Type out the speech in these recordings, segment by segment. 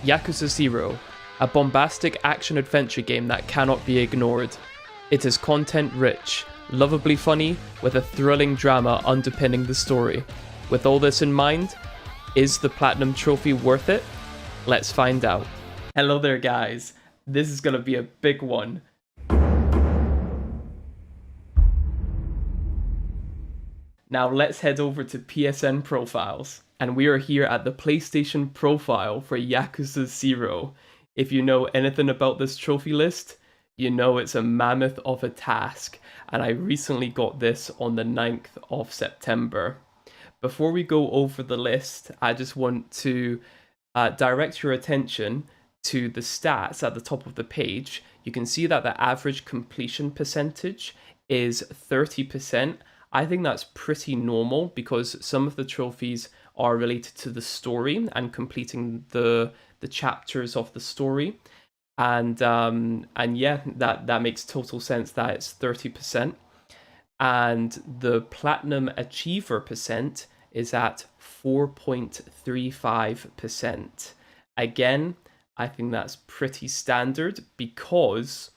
Yakuza 0, a bombastic action-adventure game that cannot be ignored. It is content-rich, lovably funny, with a thrilling drama underpinning the story. With all this in mind, is the Platinum Trophy worth it? Let's find out. Hello there guys, this is gonna be a big one. Now let's head over to PSN profiles, and we are here at the PlayStation profile for Yakuza 0. If you know anything about this trophy list, you know it's a mammoth of a task, and I recently got this on the 9th of September. Before we go over the list, I just want to direct your attention to the stats at the top of the page. You can see that the average completion percentage is 30%. I think that's pretty normal because some of the trophies are related to the story and completing the chapters of the story, and yeah, that makes total sense that it's 30%. And the platinum achiever percent is at 4.35%. Again, I think that's pretty standard because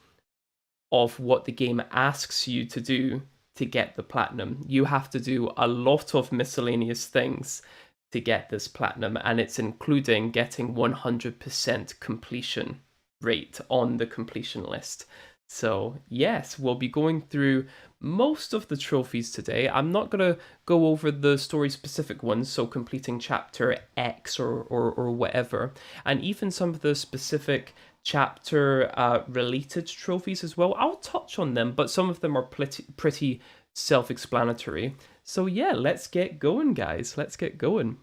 of what the game asks you to do to get the platinum. You have to do a lot of miscellaneous things to get this platinum, and it's including getting 100% completion rate on the completion list. So yes, we'll be going through most of the trophies today. I'm not going to go over the story specific ones, so completing chapter X or whatever, and even some of the specific chapter related trophies as well. I'll touch on them, but some of them are pretty self-explanatory. So yeah, let's get going guys, let's get going.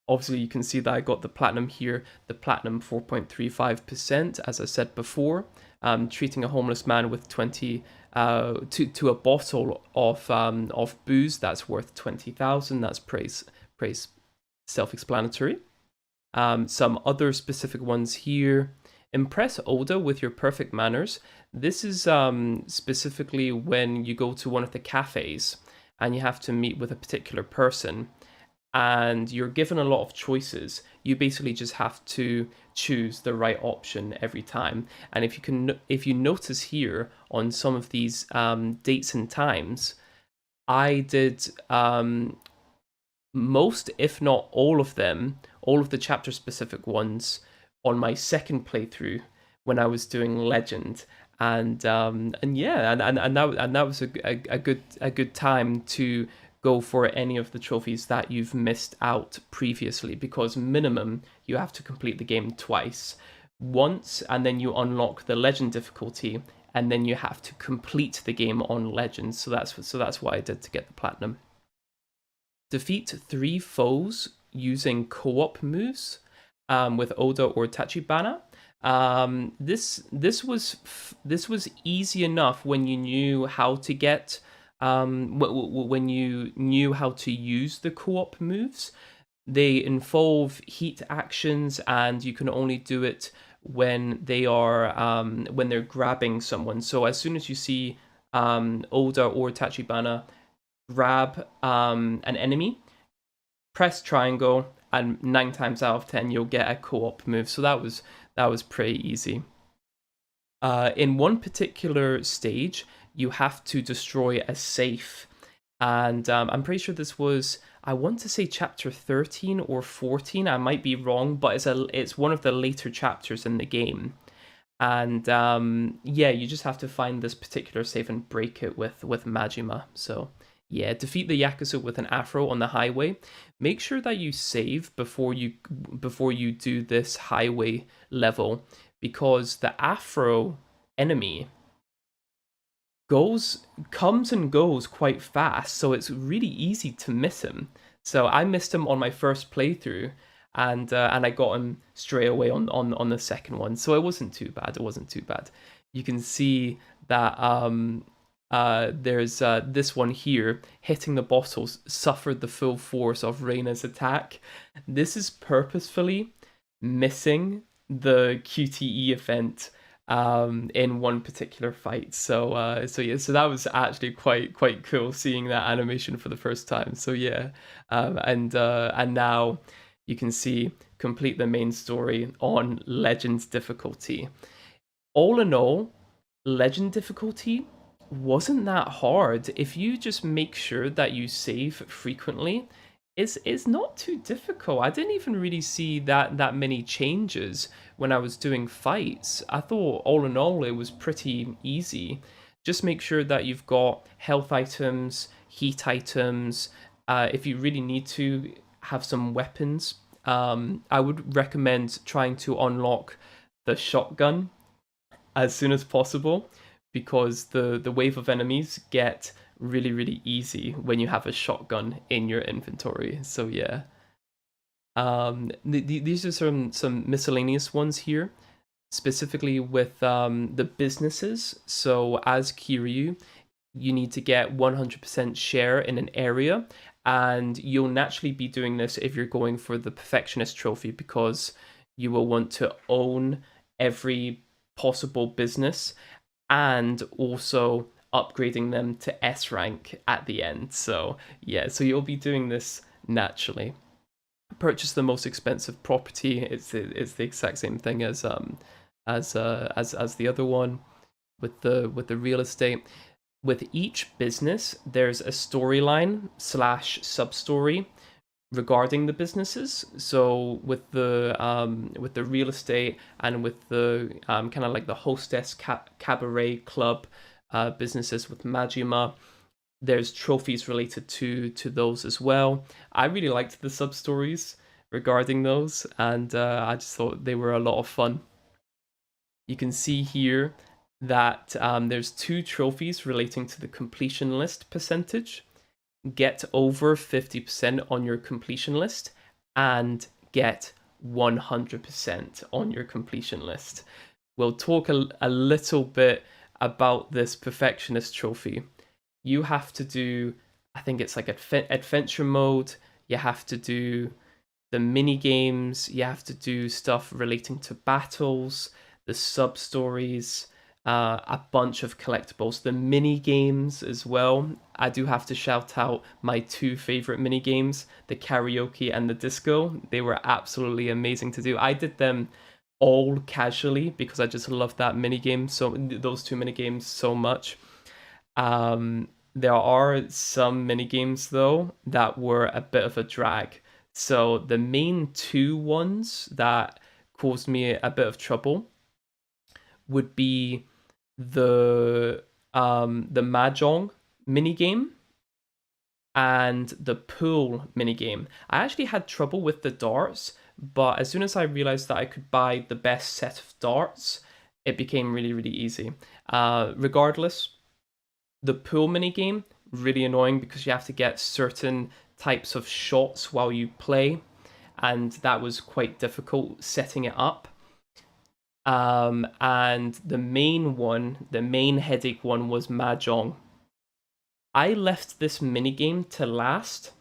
Obviously you can see that I got the platinum here, the platinum 4.35%, as I said before. Treating a homeless man with 20 to a bottle of booze that's worth 20,000. That's praise self-explanatory. Some other specific ones here. Impress Oda with your perfect manners. This is specifically when you go to one of the cafes and you have to meet with a particular person, and you're given a lot of choices. You basically just have to choose the right option every time. And if you notice here on some of these dates and times, I did most, if not all of them, all of the chapter specific ones on my second playthrough when I was doing Legend, and yeah, and that was a good time to go for any of the trophies that you've missed out previously, because minimum you have to complete the game twice. Once, and then you unlock the Legend difficulty, and then you have to complete the game on Legend. So that's what I did to get the platinum. Defeat 3 foes using co-op moves with Oda or Tachibana. This was easy enough when you knew how to get when you knew how to use the co-op moves. They involve heat actions, and you can only do it when they are when they're grabbing someone. So as soon as you see Oda or Tachibana grab an enemy, press triangle, and 9 times out of 10 you'll get a co-op move. So that was pretty easy. In one particular stage, you have to destroy a safe, and I'm pretty sure this was, I want to say chapter 13 or 14. I might be wrong, but it's one of the later chapters in the game. And yeah, you just have to find this particular safe and break it with Majima. So yeah, defeat the Yakuza with an Afro on the highway. Make sure that you save before you do this highway level, because the Afro enemy comes and goes quite fast, so it's really easy to miss him. So I missed him on my first playthrough, and I got him straight away on the second one. So it wasn't too bad. You can see that there's this one here, hitting the bottles suffered the full force of Reina's attack. This is purposefully missing the QTE event in one particular fight. So yeah, so that was actually quite cool seeing that animation for the first time. So yeah, and now you can see complete the main story on Legends difficulty. All in all, Legend difficulty wasn't that hard. If you just make sure that you save frequently, it's not too difficult. I didn't even really see that many changes when I was doing fights. I thought all in all it was pretty easy. Just make sure that you've got health items, heat items. If you really need to have some weapons, I would recommend trying to unlock the shotgun as soon as possible, because the wave of enemies get really easy when you have a shotgun in your inventory. So yeah, these are some miscellaneous ones here, specifically with the businesses. So as Kiryu, you need to get 100% share in an area, and you'll naturally be doing this if you're going for the Perfectionist Trophy, because you will want to own every possible business and also upgrading them to S rank at the end. So yeah, so you'll be doing this naturally. Purchase the most expensive property. It's the exact same thing as the other one with the real estate. With each business, there's a storyline slash sub story regarding the businesses. So with the real estate and with the kind of like the hostess cabaret club businesses with Majima, there's trophies related to those as well. I really liked the sub stories regarding those, and I just thought they were a lot of fun. You can see here that there's 2 trophies relating to the completion list percentage. Get over 50% on your completion list and get 100% on your completion list. We'll talk a little bit about this Perfectionist Trophy. You have to do, I think it's like adventure mode, you have to do the mini games, you have to do stuff relating to battles, the sub stories, a bunch of collectibles, the mini games as well. I do have to shout out my 2 favorite mini games, the karaoke and the disco. They were absolutely amazing to do. I did them all casually because I just love that mini game, so those 2 mini games so much. There are some mini games though that were a bit of a drag. So the main 2 ones that caused me a bit of trouble would be the mahjong minigame and the pool minigame. I actually had trouble with the darts, but as soon as I realized that I could buy the best set of darts, it became really easy. Regardless, the pool minigame, really annoying because you have to get certain types of shots while you play, and that was quite difficult setting it up. And the main headache one was Mahjong. I left this minigame to last,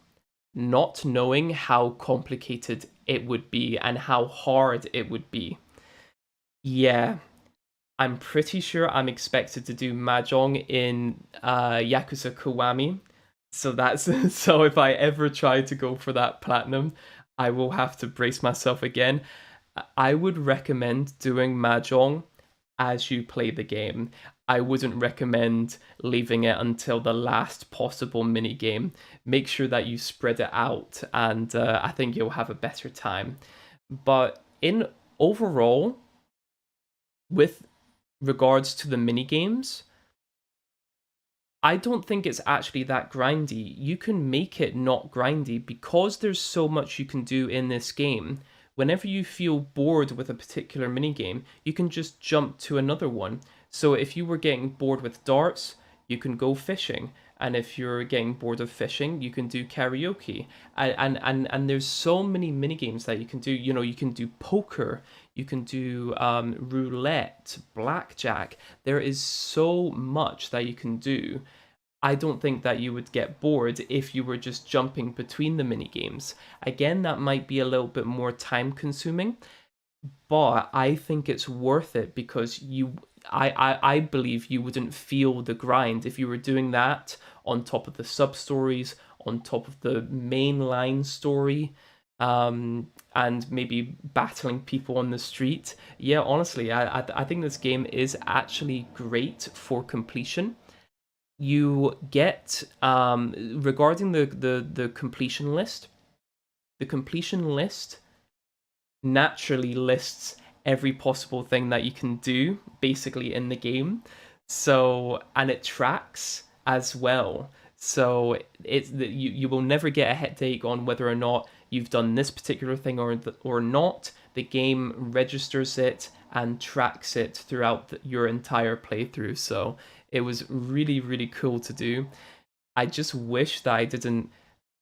not knowing how complicated it would be and how hard it would be. Yeah, I'm pretty sure I'm expected to do Mahjong in Yakuza Kiwami. So that's so if I ever try to go for that platinum, I will have to brace myself again. I would recommend doing Mahjong as you play the game. I wouldn't recommend leaving it until the last possible mini game. Make sure that you spread it out, and I think you'll have a better time. But in overall, with regards to the mini games, I don't think it's actually that grindy. You can make it not grindy because there's so much you can do in this game. Whenever you feel bored with a particular minigame, you can just jump to another one. So if you were getting bored with darts, you can go fishing. And if you're getting bored of fishing, you can do karaoke. And there's so many minigames that you can do. You know, you can do poker, you can do roulette, blackjack. There is so much that you can do. I don't think that you would get bored if you were just jumping between the mini games. Again, that might be a little bit more time consuming, but I think it's worth it because I believe you wouldn't feel the grind if you were doing that on top of the sub stories, on top of the mainline story. and maybe battling people on the street. Yeah, honestly, I think this game is actually great for completion. You get regarding the completion list. The completion list naturally lists every possible thing that you can do basically in the game. So, and it tracks as well. So it's that you will never get a headache on whether or not you've done this particular thing or not. The game registers it and tracks it throughout your entire playthrough. So it was really cool to do. I just wish that I didn't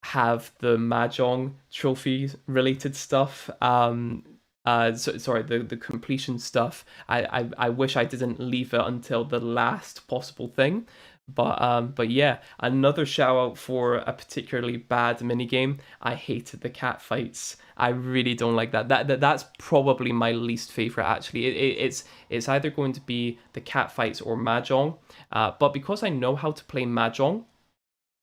have the Mahjong trophy related stuff. Sorry, the completion stuff. I wish I didn't leave it until the last possible thing. But yeah, another shout out for a particularly bad minigame. I hated the cat fights. I really don't like that. That's probably my least favorite actually. It's either going to be the cat fights or Mahjong. But because I know how to play Mahjong,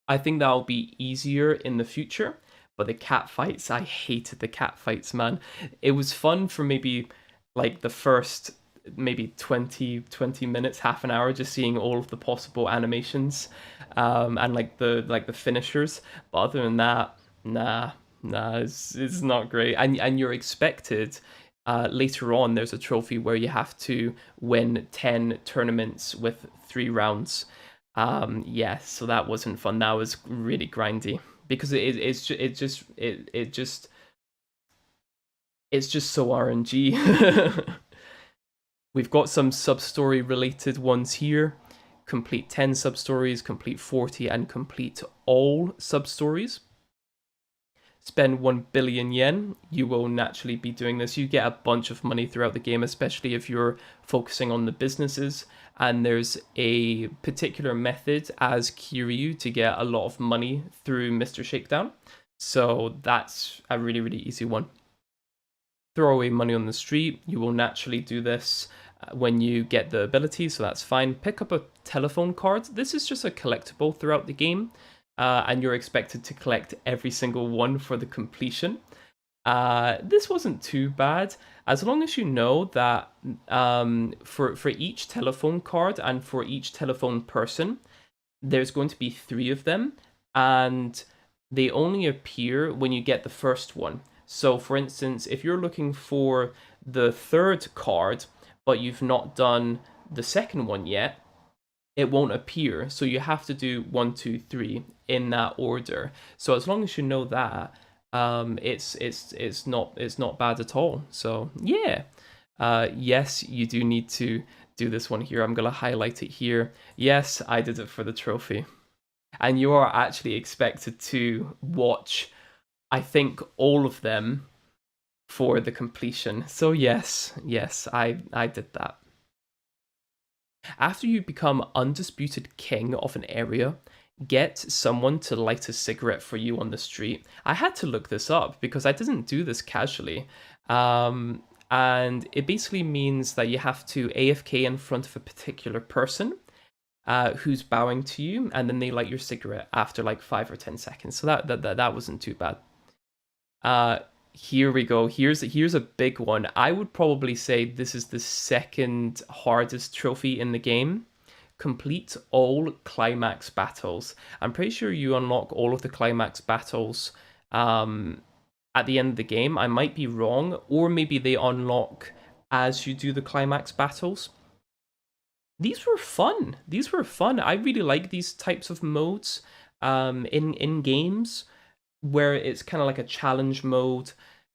I think that'll be easier in the future. But the cat fights, I hated the cat fights, man. It was fun for maybe like the first maybe 20 minutes, half an hour, just seeing all of the possible animations, and like the finishers. But other than that, nah, it's not great. And you're expected. Later on, there's a trophy where you have to win 10 tournaments with 3 rounds. Yeah, so that wasn't fun. That was really grindy because it's just so RNG. We've got some sub-story related ones here. Complete 10 sub-stories, complete 40, and complete all sub-stories. Spend 1 billion yen. You will naturally be doing this. You get a bunch of money throughout the game, especially if you're focusing on the businesses. And there's a particular method as Kiryu to get a lot of money through Mr Shakedown. So that's a really easy one. Throw away money on the street. You will naturally do this when you get the ability, so that's fine. Pick up a telephone card. This is just a collectible throughout the game, and you're expected to collect every single one for the completion. This wasn't too bad, as long as you know that for each telephone card and for each telephone person, there's going to be 3 of them, and they only appear when you get the first one. So, for instance, if you're looking for the 3rd card, but you've not done the 2nd one yet, it won't appear. So you have to do 1, 2, 3 in that order. So as long as you know that, it's not bad at all. So yeah, yes, you do need to do this one here. I'm gonna highlight it here. Yes, I did it for the trophy, and you are actually expected to watch, I think, all of them for the completion. So yes, I did that. After you become undisputed king of an area, get someone to light a cigarette for you on the street. I had to look this up because I didn't do this casually. And it basically means that you have to AFK in front of a particular person who's bowing to you, and then they light your cigarette after like 5 or 10 seconds. So that wasn't too bad. Here we go. Here's a big one. I would probably say this is the 2nd hardest trophy in the game. Complete all climax battles. I'm pretty sure you unlock all of the climax battles at the end of the game. I might be wrong, or maybe they unlock as you do the climax battles. These were fun. I really like these types of modes in games where it's kind of like a challenge mode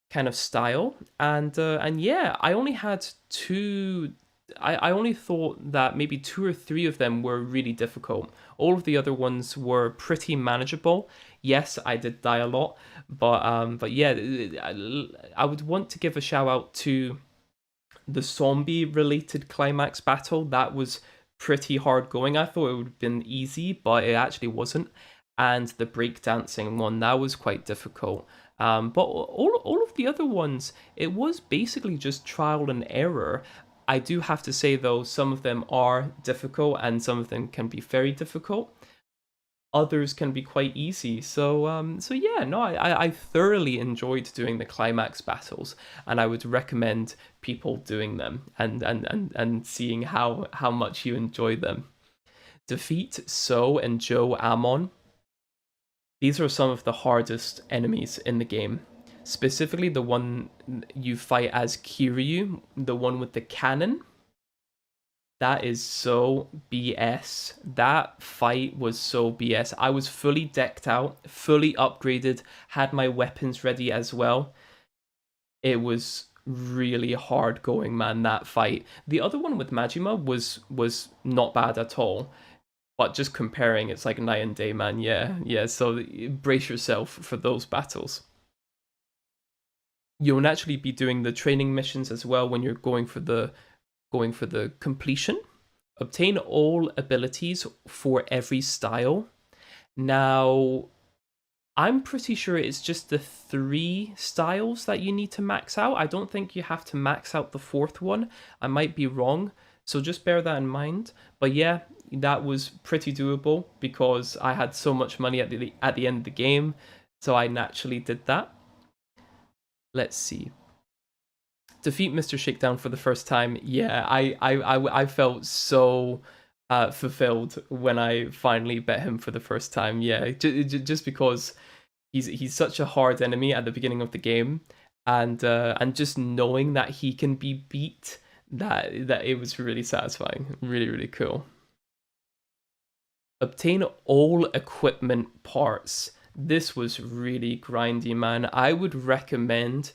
kind of style. And yeah, I only had 2. I only thought that maybe 2 or 3 of them were really difficult. All of the other ones were pretty manageable. Yes, I did die a lot, but yeah, I would want to give a shout out to the zombie related climax battle. That was pretty hard going. I thought it would have been easy, but it actually wasn't. And the breakdancing one, that was quite difficult. But all of the other ones, it was basically just trial and error. I do have to say though, some of them are difficult and some of them can be very difficult. others can be quite easy. So yeah, no, I thoroughly enjoyed doing the climax battles, and I would recommend people doing them and seeing how much you enjoy them. Defeat So and Joe Amon. These are some of the hardest enemies in the game. Specifically, the one you fight as Kiryu, the one with the cannon. That is so BS. That fight was so BS. I was fully decked out, fully upgraded, had my weapons ready as well. It was really hard going, man, that fight. The other one with Majima was not bad at all. But just comparing, it's like night and day, man. Yeah, yeah. So brace yourself for those battles. You'll naturally be doing the training missions as well when you're going for the completion. Obtain all abilities for every style. Now, I'm pretty sure it's just the 3 styles that you need to max out. I don't think you have to max out the 4th one. I might be wrong, so just bear that in mind. But yeah, that was pretty doable because I had so much money at the end of the game, so I naturally did that. Let's see. Defeat Mr Shakedown for the first time. Yeah, I felt so fulfilled when I finally bet him for the first time. Yeah, just because he's such a hard enemy at the beginning of the game, and just knowing that he can be beat, that it was really satisfying, really cool. Obtain all equipment parts. This was really grindy, man. I would recommend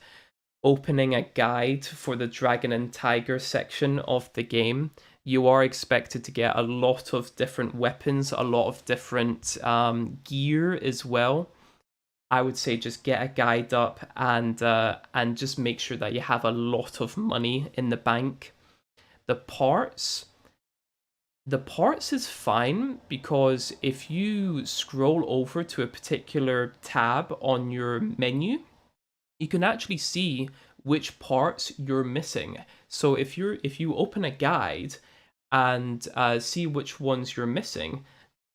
opening a guide for the Dragon and Tiger section of the game. You are expected to get a lot of different weapons, a lot of different gear as well. I would say just get a guide up and just make sure that you have a lot of money in the bank. The parts, the parts is fine because if you scroll over to a particular tab on your menu, you can actually see which parts you're missing. So if you open a guide and see which ones you're missing,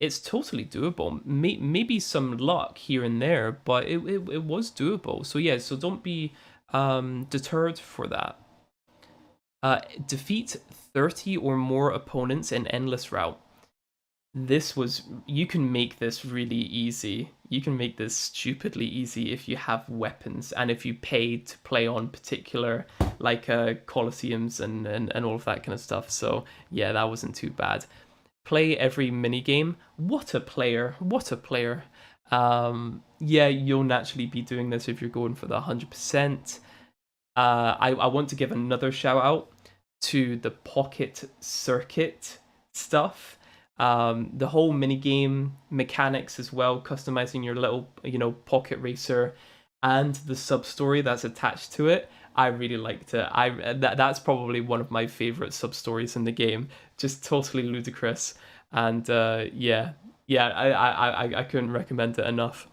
it's totally doable. Maybe some luck here and there, but it was doable. So yeah, so don't be deterred for that. Defeat 30 or more opponents in endless route. This was, you can make this really easy. You can make this stupidly easy if you have weapons and if you pay to play on particular like colosseums and all of that kind of stuff. So yeah, that wasn't too bad. Play every mini game. What a player! What a player! Yeah, you'll naturally be doing this if you're going for the 100%. I want to give another shout out to the pocket circuit stuff. The whole minigame mechanics as well, customizing your little, pocket racer, and the sub story that's attached to it. I really liked it. That's probably one of my favorite sub stories in the game. Just totally ludicrous, and yeah, yeah. I couldn't recommend it enough.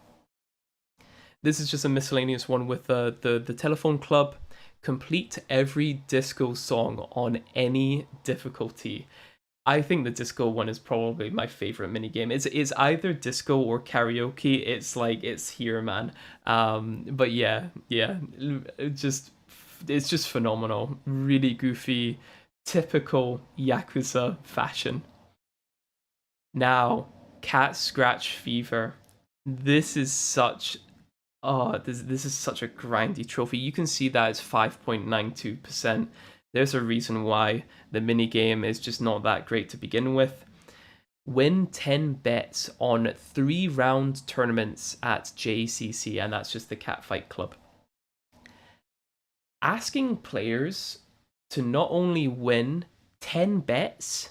This is just a miscellaneous one with the telephone club. Complete every disco song on any difficulty. I think the disco one is probably my favorite minigame. It's either disco or karaoke. It's like it's here, man. But yeah, yeah, it's just phenomenal. Really goofy, typical Yakuza fashion. Now, Cat Scratch Fever. This is such this is such a grindy trophy. You can see that it's 5.92%. There's a reason why the minigame is just not that great to begin with. Win 10 bets on 3-round tournaments at JCC, and that's just the Catfight Club. Asking players to not only win 10 bets,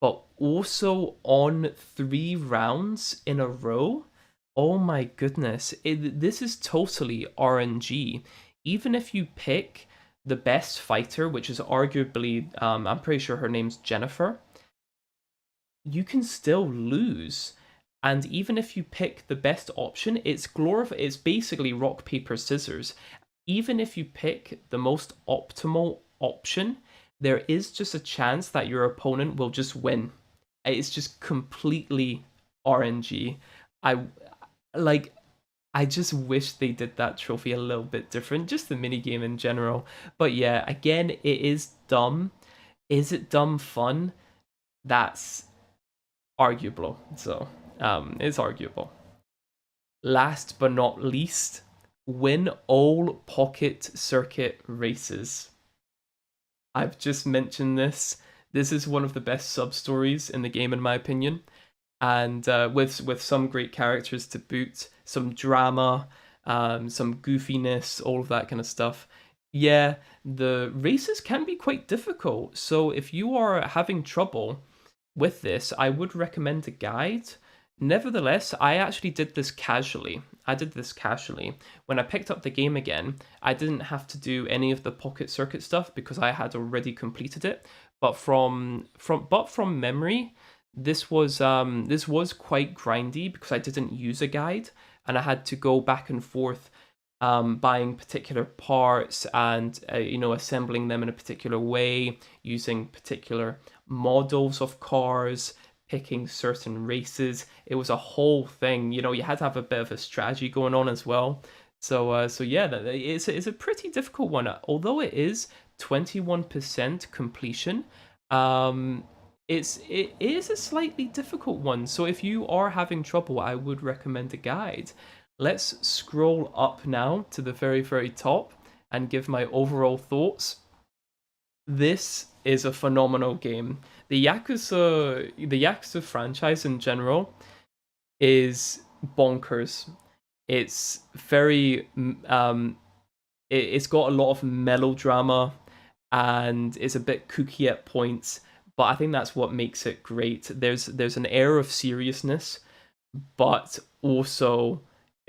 but also on 3 rounds in a row. Oh my goodness, this is totally RNG. Even if you pick the best fighter, which is arguably, I'm pretty sure her name's Jennifer, you can still lose. And even if you pick the best option, it's basically rock, paper, scissors. Even if you pick the most optimal option, there is just a chance that your opponent will just win. It's just completely RNG. I like I just wish they did that trophy a little bit different, just the minigame in general. But yeah, again, it is dumb. Is it dumb fun? That's arguable. So, it's arguable. Last but not least, win all pocket circuit races. I've just mentioned this. This is one of the best sub stories in the game, in my opinion, and with some great characters to boot, some drama, some goofiness, all of that kind of stuff. Yeah, the races can be quite difficult. So if you are having trouble with this, I would recommend a guide. Nevertheless, I actually did this casually. I did this casually. When I picked up the game again, I didn't have to do any of the pocket circuit stuff because I had already completed it. But from memory, this was quite grindy because I didn't use a guide and I had to go back and forth buying particular parts and assembling them in a particular way, using particular models of cars, picking certain races. It was a whole thing. You had to have a bit of a strategy going on as well. So yeah, it's a pretty difficult one. Although it is 21% completion, it is a slightly difficult one. So if you are having trouble, I would recommend a guide. Let's scroll up now to the very, very top and give my overall thoughts. This is a phenomenal game. The Yakuza franchise in general is bonkers. It's very it's got a lot of melodrama and it's a bit kooky at points, but I think that's what makes it great. There's an air of seriousness, but also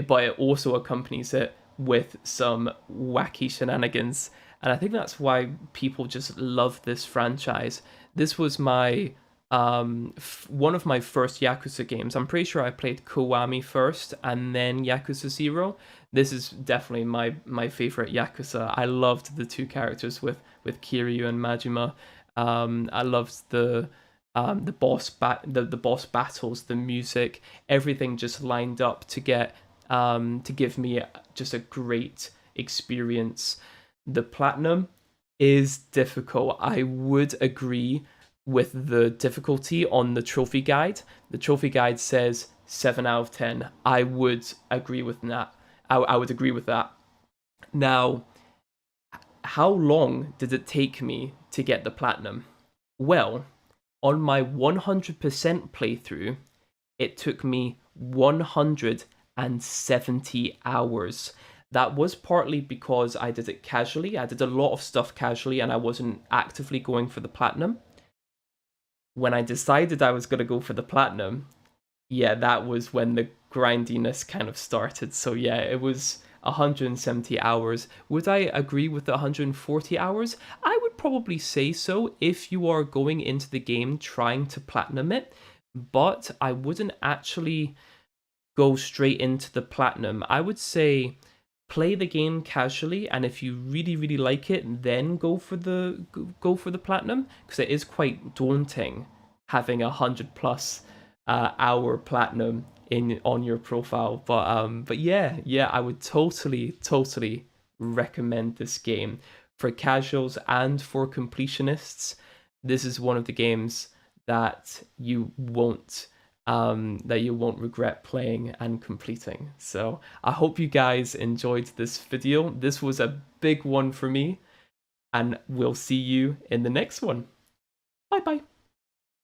but it also accompanies it with some wacky shenanigans. And I think that's why people just love this franchise. This was my one of my first Yakuza games. I'm pretty sure I played Kiwami first and then Yakuza 0. This is definitely my favorite Yakuza. I loved the two characters with Kiryu and Majima. I loved the boss battles, the music, everything just lined up to give me just a great experience. The platinum is difficult. I would agree with the difficulty on the trophy guide. The trophy guide says 7 out of 10. I would agree with that. I would agree with that. Now, how long did it take me to get the platinum? Well, on my 100% playthrough, it took me 170 hours. That was partly because I did it casually. I did a lot of stuff casually and I wasn't actively going for the platinum. When I decided I was going to go for the platinum, yeah, that was when the grindiness kind of started. So yeah, it was 170 hours. Would I agree with the 140 hours? I would probably say so if you are going into the game trying to platinum it, but I wouldn't actually go straight into the platinum. I would say play the game casually, and if you really really like it, then go for the platinum, because it is quite daunting having 100+ hour platinum on your profile. But yeah, I would totally recommend this game for casuals and for completionists. This is one of the games that you won't regret playing and completing. So I hope you guys enjoyed this video. This was a big one for me, and we'll see you in the next one. Bye bye.